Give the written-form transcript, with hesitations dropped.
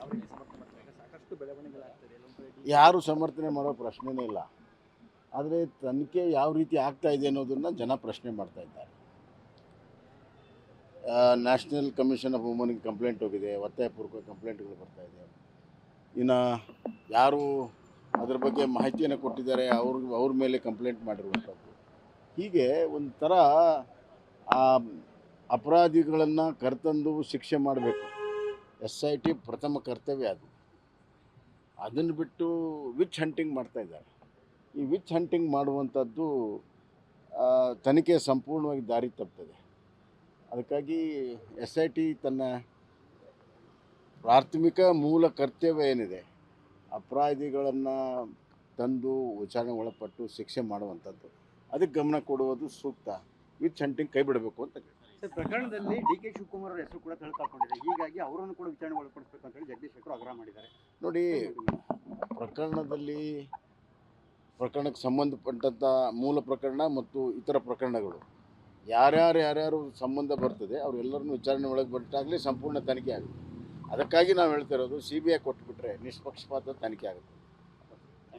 ಯಾವ ರೀತಿ ಸಮರ್ಥನೆ ಮಾಡ್ತಾರೆ? ಈಗ ಸಾಕಷ್ಟು ಬೆಳವಣಿಗೆಗಳಾಗ್ತದೆ ಎಲ್ಲೊಂದು ಕಡೆ ಯಾರು ಸಮರ್ಥನೆ ಮಾಡೋ ಪ್ರಶ್ನೆನೇ ಇಲ್ಲ. ಆದರೆ ತನಿಖೆ ಯಾವ ರೀತಿ ಆಗ್ತಾ ಇದೆ ಅನ್ನೋದನ್ನು ಜನ ಪ್ರಶ್ನೆ ಮಾಡ್ತಾ ಇದ್ದಾರೆ. ನ್ಯಾಷನಲ್ ಕಮಿಷನ್ ಆಫ್ ವುಮನ್ಗೆ ಕಂಪ್ಲೇಂಟ್ ಹೋಗಿದೆ, ಒತ್ತಾಯಪೂರ್ವಕ ಕಂಪ್ಲೇಂಟ್ಗಳು ಬರ್ತಾ ಇದೆ. ಇನ್ನು ಯಾರು ಅದ್ರ ಬಗ್ಗೆ ಮಾಹಿತಿಯನ್ನು ಕೊಟ್ಟಿದ್ದಾರೆ ಅವ್ರ ಮೇಲೆ ಕಂಪ್ಲೇಂಟ್ ಮಾಡಿರುವಂಥದ್ದು. ಹೀಗೆ ಒಂಥರ ಆ ಅಪರಾಧಿಗಳನ್ನು ಕರೆತಂದು ಶಿಕ್ಷೆ ಮಾಡಬೇಕು. SIT ಪ್ರಥಮ ಕರ್ತವ್ಯ ಅದು. ಅದನ್ನು ಬಿಟ್ಟು ವಿಚ್ ಹಂಟಿಂಗ್ ಮಾಡ್ತಾ ಇದ್ದಾರೆ. ಈ ವಿಚ್ ಹಂಟಿಂಗ್ ಮಾಡುವಂಥದ್ದು ತನಿಖೆ ಸಂಪೂರ್ಣವಾಗಿ ದಾರಿ ತಪ್ತದೆ. ಅದಕ್ಕಾಗಿ SIT ತನ್ನ ಪ್ರಾಥಮಿಕ ಮೂಲ ಕರ್ತವ್ಯ ಏನಿದೆ, ಅಪರಾಧಿಗಳನ್ನು ತಂದು ವಿಚಾರಣೆ ಒಳಪಟ್ಟು ಶಿಕ್ಷೆ ಮಾಡುವಂಥದ್ದು, ಅದಕ್ಕೆ ಗಮನ ಕೊಡುವುದು ಸೂಕ್ತ. ವಿಚ್ ಹಂಟಿಂಗ್ ಕೈ ಬಿಡಬೇಕು ಅಂತ ಸರ್, ಪ್ರಕರಣದಲ್ಲಿ DK ಶಿವಕುಮಾರ್ ಅವರ ಹೆಸರು ಕೂಡ ತಳ್ಕಾಕೊಂಡಿದೆ. ಹೀಗಾಗಿ ಅವರನ್ನು ಕೂಡ ವಿಚಾರಣೆ ಒಳಪಡಿಸಬೇಕು ಅಂತ ಹೇಳಿ ಜಗದೀಶ್ ಶೆಟ್ಟರ್ ಆಗ್ರಹ ಮಾಡಿದ್ದಾರೆ. ನೋಡಿ, ಪ್ರಕರಣಕ್ಕೆ ಸಂಬಂಧಪಟ್ಟಂಥ ಮೂಲ ಪ್ರಕರಣ ಮತ್ತು ಇತರ ಪ್ರಕರಣಗಳು ಯಾರ್ಯಾರು ಸಂಬಂಧ ಬರ್ತದೆ ಅವರೆಲ್ಲರನ್ನೂ ವಿಚಾರಣೆ ಒಳಗೆ ಬಿಟ್ಟಾಗಲೇ ಸಂಪೂರ್ಣ ತನಿಖೆ ಆಗುತ್ತೆ. ಅದಕ್ಕಾಗಿ ನಾವು ಹೇಳ್ತಾ ಇರೋದು CBI ಕೊಟ್ಟುಬಿಟ್ರೆ ನಿಷ್ಪಕ್ಷಪಾತ ತನಿಖೆ ಆಗುತ್ತೆ.